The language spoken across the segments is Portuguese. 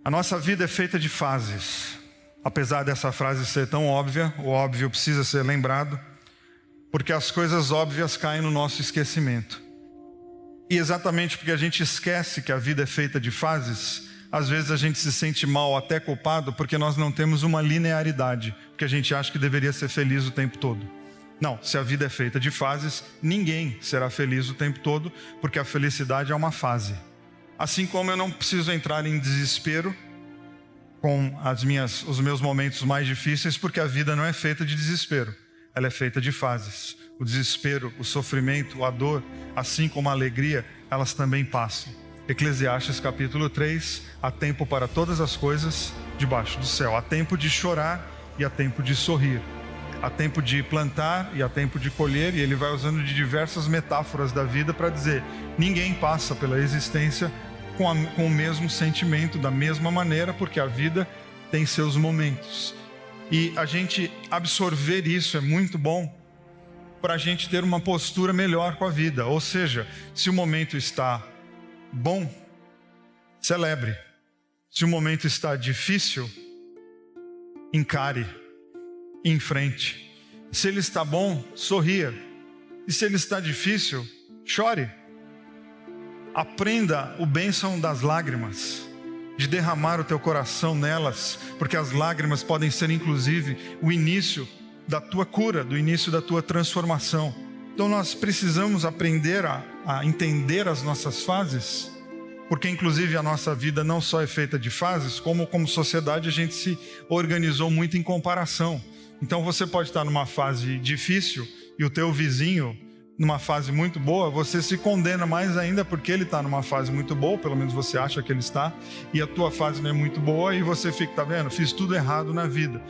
A nossa vida é feita de fases. Apesar dessa frase ser tão óbvia, o óbvio precisa ser lembrado, porque as coisas óbvias caem no nosso esquecimento. E exatamente porque a gente esquece que a vida é feita de fases, às vezes a gente se sente mal, até culpado, porque nós não temos uma linearidade, porque a gente acha que deveria ser feliz o tempo todo. Não, se a vida é feita de fases, ninguém será feliz o tempo todo, porque a felicidade é uma fase. Assim como eu não preciso entrar em desespero com os meus momentos mais difíceis, porque a vida não é feita de desespero, ela é feita de fases. O desespero, o sofrimento, a dor, assim como a alegria, elas também passam. Eclesiastes capítulo 3, há tempo para todas as coisas debaixo do céu. Há tempo de chorar e há tempo de sorrir. Há tempo de plantar e há tempo de colher, e ele vai usando de diversas metáforas da vida para dizer, ninguém passa pela existência com o mesmo sentimento, da mesma maneira, porque a vida tem seus momentos. E a gente absorver isso é muito bom para a gente ter uma postura melhor com a vida. Ou seja, se o momento está bom, celebre. Se o momento está difícil, encare, enfrente. Se ele está bom, sorria. E se ele está difícil, chore. Aprenda o bênção das lágrimas, de derramar o teu coração nelas, porque as lágrimas podem ser inclusive o início da tua cura, do início da tua transformação. Então nós precisamos aprender a entender as nossas fases, porque inclusive a nossa vida não só é feita de fases, como sociedade a gente se organizou muito em comparação. Então você pode estar numa fase difícil e o teu vizinho numa fase muito boa, você se condena mais ainda porque ele está numa fase muito boa, pelo menos você acha que ele está, e a tua fase não é muito boa e você fica, tá vendo? Fiz tudo errado na vida.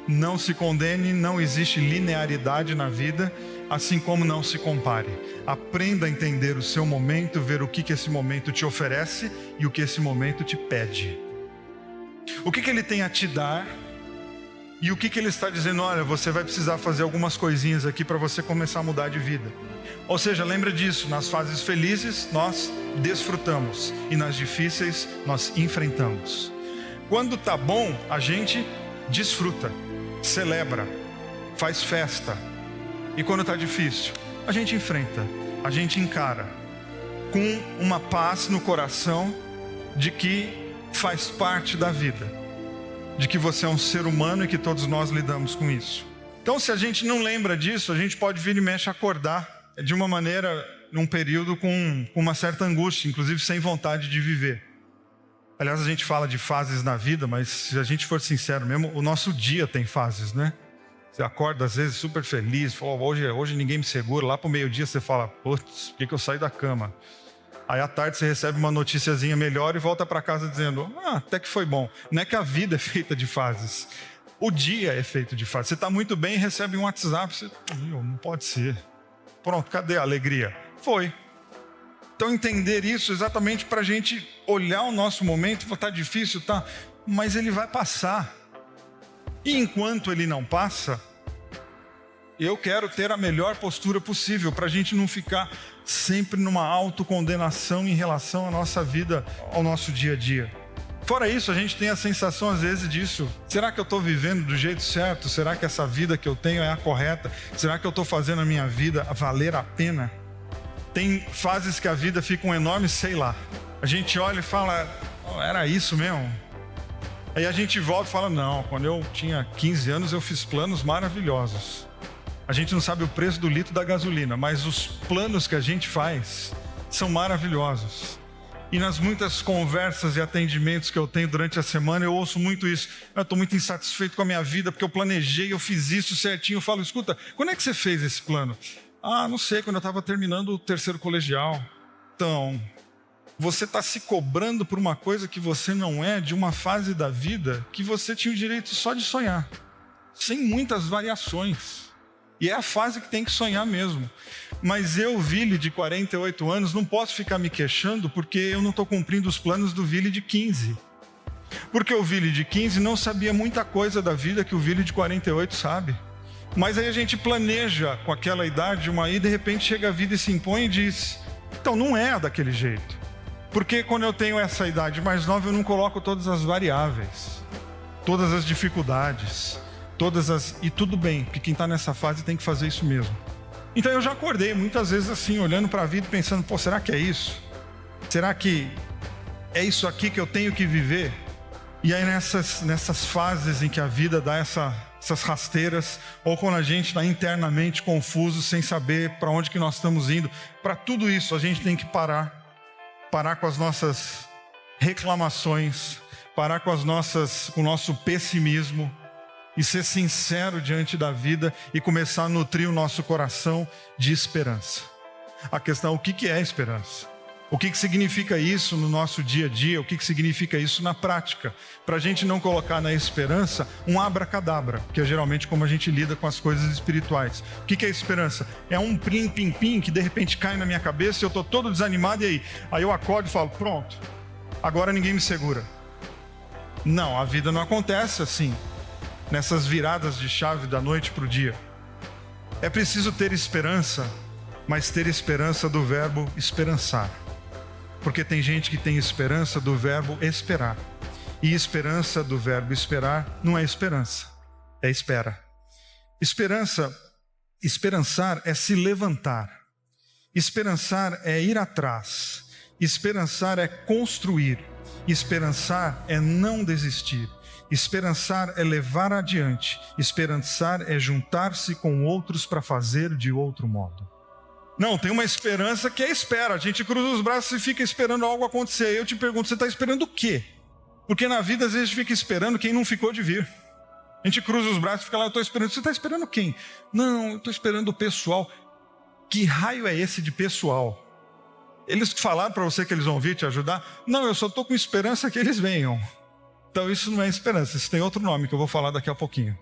Não se condene, não existe linearidade na vida, assim como não se compare. Aprenda a entender o seu momento, ver o que esse momento te oferece e o que esse momento te pede. O que ele tem a te dar e o que ele está dizendo, olha, você vai precisar fazer algumas coisinhas aqui para você começar a mudar de vida. Ou seja, lembra disso, nas fases felizes nós desfrutamos e nas difíceis nós enfrentamos. Quando tá bom, a gente desfruta, celebra, faz festa. E quando tá difícil, a gente enfrenta, a gente encara, com uma paz no coração de que faz parte da vida, de que você é um ser humano e que todos nós lidamos com isso. Então, se a gente não lembra disso, a gente pode vir e mexe acordar de uma maneira, num período com uma certa angústia, inclusive sem vontade de viver. Aliás, a gente fala de fases na vida, mas se a gente for sincero mesmo, o nosso dia tem fases, né? Você acorda às vezes super feliz, fala, hoje ninguém me segura, lá pro meio-dia você fala, putz, por que eu saí da cama? Aí à tarde você recebe uma noticiazinha melhor e volta para casa dizendo, até que foi bom. Não é que a vida é feita de fases, o dia é feito de fases. Você está muito bem e recebe um WhatsApp, você, não pode ser. Pronto, cadê a alegria? Foi. Então entender isso exatamente para a gente olhar o nosso momento, tá difícil, tá? Mas ele vai passar. E enquanto ele não passa, eu quero ter a melhor postura possível para a gente não ficar sempre numa autocondenação em relação à nossa vida, ao nosso dia a dia. Fora isso, a gente tem a sensação às vezes disso. Será que eu estou vivendo do jeito certo? Será que essa vida que eu tenho é a correta? Será que eu estou fazendo a minha vida valer a pena? Tem fases que a vida fica um enorme sei lá. A gente olha e fala, era isso mesmo? Aí a gente volta e fala, não, quando eu tinha 15 anos eu fiz planos maravilhosos. A gente não sabe o preço do litro da gasolina, mas os planos que a gente faz são maravilhosos. E nas muitas conversas e atendimentos que eu tenho durante a semana, eu ouço muito isso. Eu estou muito insatisfeito com a minha vida, porque eu planejei, eu fiz isso certinho. Eu falo, escuta, quando é que você fez esse plano? Não sei, quando eu estava terminando o terceiro colegial. Então, você está se cobrando por uma coisa que você não é, de uma fase da vida que você tinha o direito só de sonhar, sem muitas variações. E é a fase que tem que sonhar mesmo. Mas eu, Vili, de 48 anos, não posso ficar me queixando porque eu não estou cumprindo os planos do Vili de 15. Porque o Vili de 15 não sabia muita coisa da vida que o Vili de 48 sabe. Mas aí a gente planeja com aquela idade, e de repente chega a vida e se impõe e diz, então não é daquele jeito. Porque quando eu tenho essa idade mais nova, eu não coloco todas as variáveis, todas as dificuldades, e tudo bem, porque quem está nessa fase tem que fazer isso mesmo. Então eu já acordei muitas vezes assim, olhando para a vida e pensando, pô, será que é isso? Será que é isso aqui que eu tenho que viver? E aí nessas fases em que a vida dá essas rasteiras, ou quando a gente está internamente confuso, sem saber para onde que nós estamos indo, para tudo isso a gente tem que parar com as nossas reclamações, parar com o nosso pessimismo, e ser sincero diante da vida e começar a nutrir o nosso coração de esperança. A questão é o que é esperança? O que significa isso no nosso dia a dia? O que significa isso na prática? Para a gente não colocar na esperança um abracadabra, que é geralmente como a gente lida com as coisas espirituais. O que é esperança? É um plim-pim-pim que de repente cai na minha cabeça e eu estou todo desanimado e aí eu acordo e falo, pronto, agora ninguém me segura. Não, a vida não acontece assim, nessas viradas de chave da noite para o dia. É preciso ter esperança, mas ter esperança do verbo esperançar. Porque tem gente que tem esperança do verbo esperar. E esperança do verbo esperar não é esperança, é espera. Esperançar é se levantar. Esperançar é ir atrás. Esperançar é construir. Esperançar é não desistir. Esperançar é levar adiante. Esperançar é juntar-se com outros para fazer de outro modo. Não, tem uma esperança que é espera. A gente cruza os braços e fica esperando algo acontecer. Aí eu te pergunto, você está esperando o quê? Porque na vida às vezes a gente fica esperando quem não ficou de vir. A gente cruza os braços e fica lá, eu estou esperando. Você está esperando quem? Não, eu estou esperando o pessoal. Que raio é esse de pessoal? Eles falaram para você que eles vão vir te ajudar? Não, eu só estou com esperança que eles venham. Então isso não é esperança, isso tem outro nome que eu vou falar daqui a pouquinho.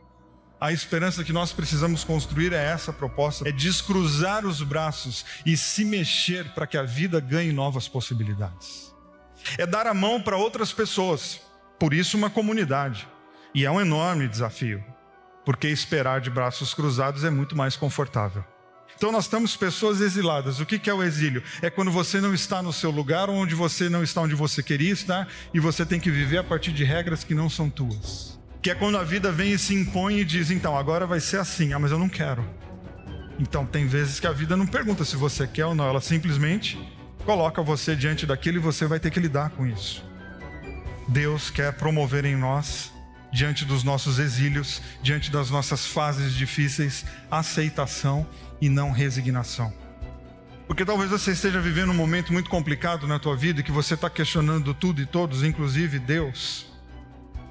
A esperança que nós precisamos construir é essa proposta, é descruzar os braços e se mexer para que a vida ganhe novas possibilidades. É dar a mão para outras pessoas, por isso uma comunidade. E é um enorme desafio, porque esperar de braços cruzados é muito mais confortável. Então nós temos pessoas exiladas. O que é o exílio? É quando você não está no seu lugar, onde você não está onde você queria estar, e você tem que viver a partir de regras que não são tuas. Que é quando a vida vem e se impõe e diz, então, agora vai ser assim. Ah, mas eu não quero. Então tem vezes que a vida não pergunta se você quer ou não, ela simplesmente coloca você diante daquilo e você vai ter que lidar com isso. Deus quer promover em nós, diante dos nossos exílios, diante das nossas fases difíceis, aceitação e não resignação. Porque talvez você esteja vivendo um momento muito complicado na tua vida e que você está questionando tudo e todos, inclusive Deus.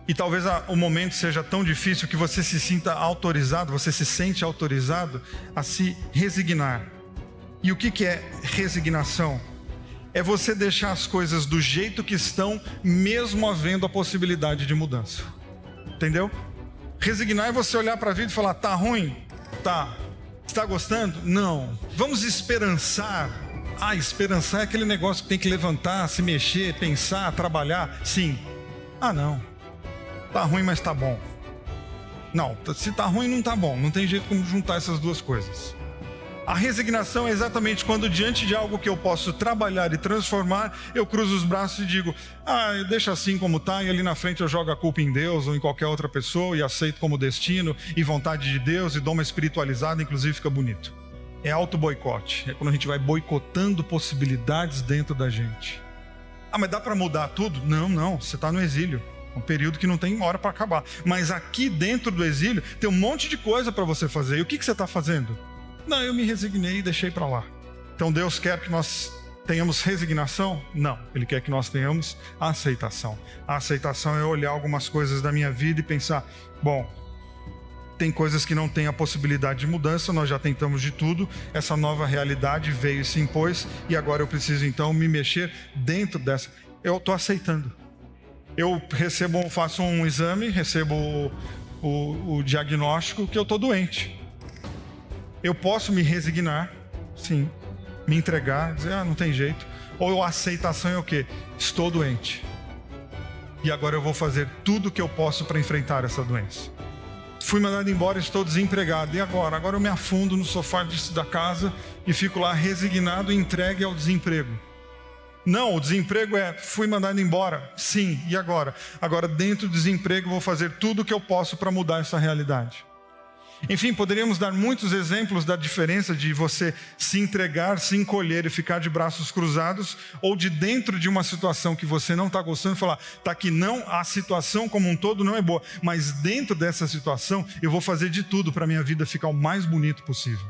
E talvez o momento seja tão difícil que você se sinta autorizado, você se sente autorizado a se resignar. E o que é resignação? É você deixar as coisas do jeito que estão, mesmo havendo a possibilidade de mudança. Entendeu? Resignar é você olhar para a vida e falar, tá ruim? Tá. Está gostando? Não. Vamos esperançar. Ah, esperançar é aquele negócio que tem que levantar, se mexer, pensar, trabalhar. Sim. Ah, não. Tá ruim, mas tá bom. Não, se tá ruim, não tá bom. Não tem jeito como juntar essas duas coisas. A resignação é exatamente quando, diante de algo que eu posso trabalhar e transformar, eu cruzo os braços e digo, deixa assim como tá, e ali na frente eu jogo a culpa em Deus ou em qualquer outra pessoa e aceito como destino e vontade de Deus e dou uma espiritualizada, inclusive fica bonito. É auto-boicote, é quando a gente vai boicotando possibilidades dentro da gente. Ah, mas dá para mudar tudo? Não, você está no exílio. Um período que não tem hora para acabar. Mas aqui dentro do exílio tem um monte de coisa para você fazer. E o que você está fazendo? Não, eu me resignei e deixei para lá. Então Deus quer que nós tenhamos resignação? Não, Ele quer que nós tenhamos aceitação. A aceitação é olhar algumas coisas da minha vida e pensar, bom, tem coisas que não têm a possibilidade de mudança, nós já tentamos de tudo, essa nova realidade veio e se impôs, e agora eu preciso então me mexer dentro dessa. Eu estou aceitando. Eu faço um exame, recebo o diagnóstico que eu estou doente. Eu posso me resignar, sim, me entregar, dizer, não tem jeito. Ou a aceitação é o quê? Estou doente. E agora eu vou fazer tudo o que eu posso para enfrentar essa doença. Fui mandado embora, estou desempregado. E agora? Agora eu me afundo no sofá da casa e fico lá resignado e entregue ao desemprego. Não, o desemprego fui mandado embora. Sim, e agora? Agora, dentro do desemprego, vou fazer tudo o que eu posso para mudar essa realidade. Enfim, poderíamos dar muitos exemplos da diferença de você se entregar, se encolher e ficar de braços cruzados, ou de dentro de uma situação que você não está gostando, falar, tá que não, a situação como um todo não é boa, mas dentro dessa situação eu vou fazer de tudo para a minha vida ficar o mais bonito possível.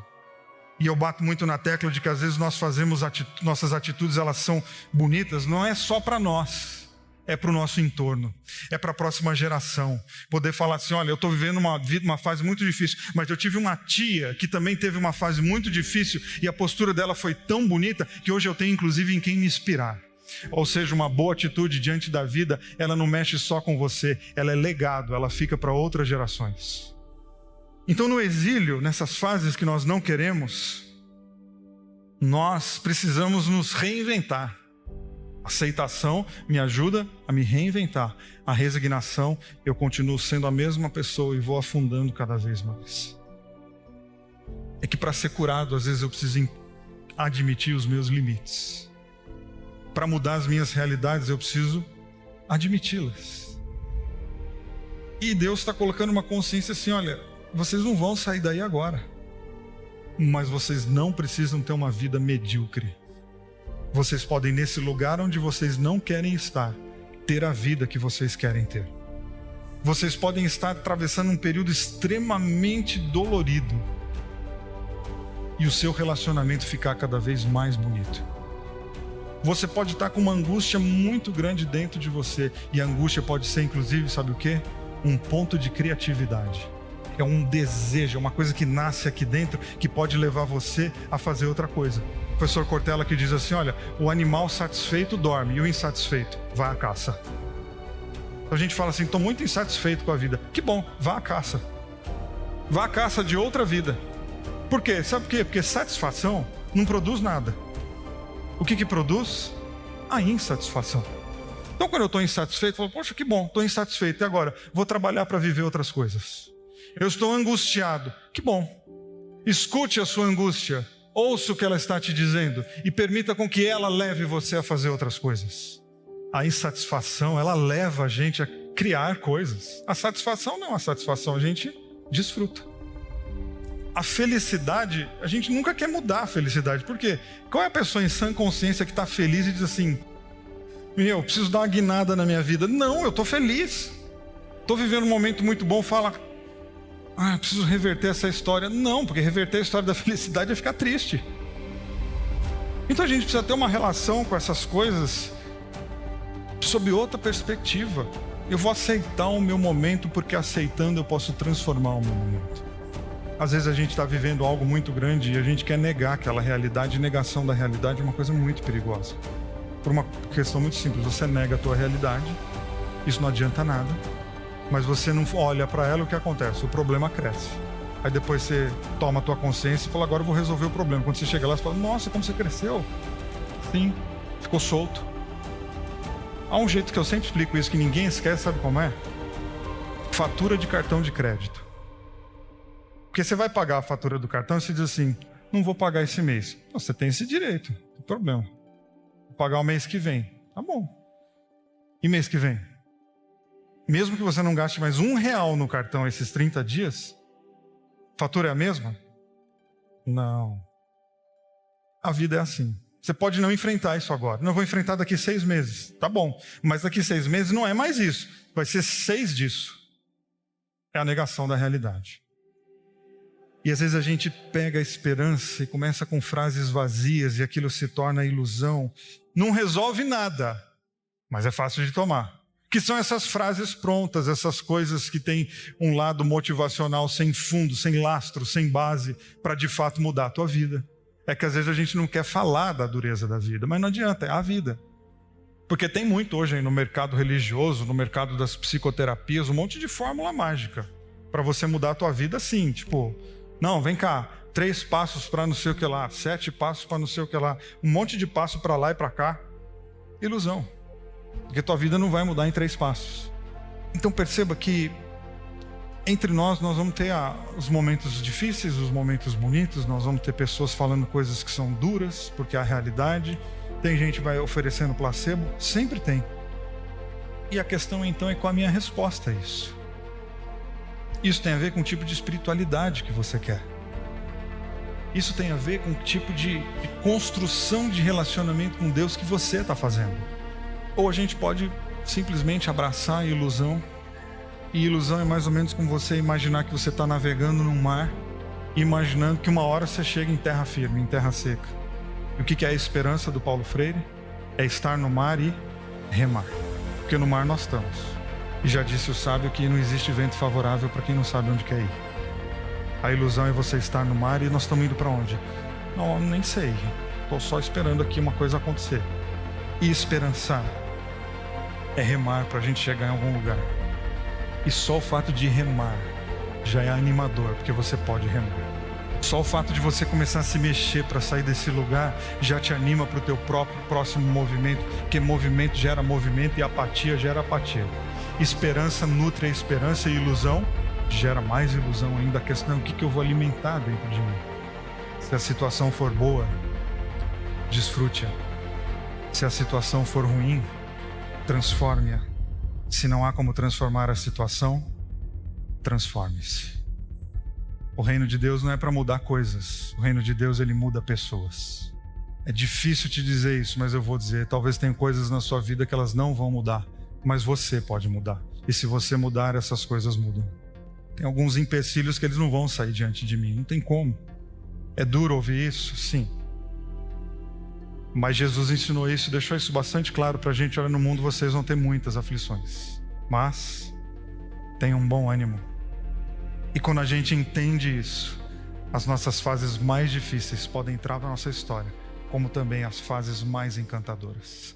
E eu bato muito na tecla de que às vezes nós fazemos nossas atitudes, elas são bonitas, não é só para nós. É para o nosso entorno, é para a próxima geração. Poder falar assim, olha, eu estou vivendo uma fase muito difícil, mas eu tive uma tia que também teve uma fase muito difícil e a postura dela foi tão bonita que hoje eu tenho inclusive em quem me inspirar. Ou seja, uma boa atitude diante da vida, ela não mexe só com você, ela é legado, ela fica para outras gerações. Então no exílio, nessas fases que nós não queremos, nós precisamos nos reinventar. A aceitação me ajuda a me reinventar. A resignação, eu continuo sendo a mesma pessoa e vou afundando cada vez mais. É que para ser curado, às vezes eu preciso admitir os meus limites. Para mudar as minhas realidades, eu preciso admiti-las. E Deus está colocando uma consciência assim, olha, vocês não vão sair daí agora. Mas vocês não precisam ter uma vida medíocre. Vocês podem, nesse lugar onde vocês não querem estar, ter a vida que vocês querem ter. Vocês podem estar atravessando um período extremamente dolorido e o seu relacionamento ficar cada vez mais bonito. Você pode estar com uma angústia muito grande dentro de você, e a angústia pode ser, inclusive, sabe o quê? Um ponto de criatividade. É um desejo, é uma coisa que nasce aqui dentro, que pode levar você a fazer outra coisa. O professor Cortella que diz assim, olha, o animal satisfeito dorme e o insatisfeito vai à caça. Então a gente fala assim, estou muito insatisfeito com a vida. Que bom, vá à caça. Vá à caça de outra vida. Por quê? Sabe por quê? Porque satisfação não produz nada. O que produz? A insatisfação. Então quando eu estou insatisfeito, eu falo, poxa, que bom, estou insatisfeito. E agora? Vou trabalhar para viver outras coisas. Eu estou angustiado. Que bom. Escute a sua angústia. Ouça o que ela está te dizendo e permita com que ela leve você a fazer outras coisas. A insatisfação, ela leva a gente a criar coisas. A satisfação não, a satisfação a gente desfruta. A felicidade, a gente nunca quer mudar a felicidade. Por quê? Qual é a pessoa em sã consciência que está feliz e diz assim, eu preciso dar uma guinada na minha vida? Não, eu estou feliz. Estou vivendo um momento muito bom, fala... preciso reverter essa história. Não, porque reverter a história da felicidade é ficar triste. Então a gente precisa ter uma relação com essas coisas sob outra perspectiva. Eu vou aceitar o meu momento, porque aceitando eu posso transformar o meu momento. Às vezes a gente está vivendo algo muito grande e a gente quer negar aquela realidade. Negação da realidade é uma coisa muito perigosa. Por uma questão muito simples, você nega a tua realidade, isso não adianta nada. Mas você não olha para ela, o que acontece? O problema cresce. Aí depois você toma a tua consciência e fala, agora eu vou resolver o problema. Quando você chega lá, você fala, nossa, como você cresceu. Sim, ficou solto. Há um jeito que eu sempre explico isso, que ninguém esquece, sabe como é? Fatura de cartão de crédito. Porque você vai pagar a fatura do cartão e você diz assim, não vou pagar esse mês. Você tem esse direito, não tem problema. Vou pagar o mês que vem. Tá bom. E mês que vem? Mesmo que você não gaste mais R$1 no cartão esses 30 dias, a fatura é a mesma? Não. A vida é assim. Você pode não enfrentar isso agora. Não vou enfrentar daqui 6 meses. Tá bom. Mas daqui 6 meses não é mais isso. Vai ser 6 disso. É a negação da realidade. E às vezes a gente pega a esperança e começa com frases vazias e aquilo se torna ilusão. Não resolve nada, mas é fácil de tomar. Que são essas frases prontas, essas coisas que têm um lado motivacional sem fundo, sem lastro, sem base, para de fato mudar a tua vida. É que às vezes a gente não quer falar da dureza da vida, mas não adianta, é a vida. Porque tem muito hoje aí no mercado religioso, no mercado das psicoterapias, um monte de fórmula mágica para você mudar a tua vida assim, tipo, não, vem cá, 3 passos para não sei o que lá, 7 passos para não sei o que lá, um monte de passo para lá e para cá. Ilusão. Porque tua vida não vai mudar em 3 passos. Então perceba que Entre nós vamos ter os momentos difíceis, os momentos bonitos, nós vamos ter pessoas falando coisas que são duras, porque é a realidade. Tem gente que vai oferecendo placebo, sempre tem. E a questão então é qual a minha resposta a isso. Isso tem a ver com o tipo de espiritualidade que você quer. Isso tem a ver com o tipo de construção de relacionamento com Deus que você está fazendo. Ou a gente pode simplesmente abraçar a ilusão. E ilusão é mais ou menos como você imaginar que você está navegando num mar, imaginando que uma hora você chega em terra firme, em terra seca. E o que é a esperança do Paulo Freire? É estar no mar e remar. Porque no mar nós estamos. E já disse o sábio que não existe vento favorável para quem não sabe onde quer ir. A ilusão é você estar no mar e nós estamos indo para onde? Não, nem sei. Estou só esperando aqui uma coisa acontecer. E esperançar é remar para a gente chegar em algum lugar. E só o fato de remar já é animador, porque você pode remar. Só o fato de você começar a se mexer para sair desse lugar já te anima para o teu próprio próximo movimento, porque movimento gera movimento e apatia gera apatia. Esperança nutre a esperança e ilusão gera mais ilusão ainda. A questão é o que eu vou alimentar dentro de mim. Se a situação for boa, desfrute-a. Se a situação for ruim, transforme-a. Se não há como transformar a situação, transforme-se. O reino de Deus não é para mudar coisas. O reino de Deus, ele muda pessoas. É difícil te dizer isso, mas eu vou dizer. Talvez tenha coisas na sua vida que elas não vão mudar, mas você pode mudar. E se você mudar, essas coisas mudam. Tem alguns empecilhos que eles não vão sair diante de mim. Não tem como. É duro ouvir isso? Sim. Mas Jesus ensinou isso, deixou isso bastante claro para a gente. Olha, no mundo vocês vão ter muitas aflições, mas tenham um bom ânimo. E quando a gente entende isso, as nossas fases mais difíceis podem entrar na nossa história, como também as fases mais encantadoras.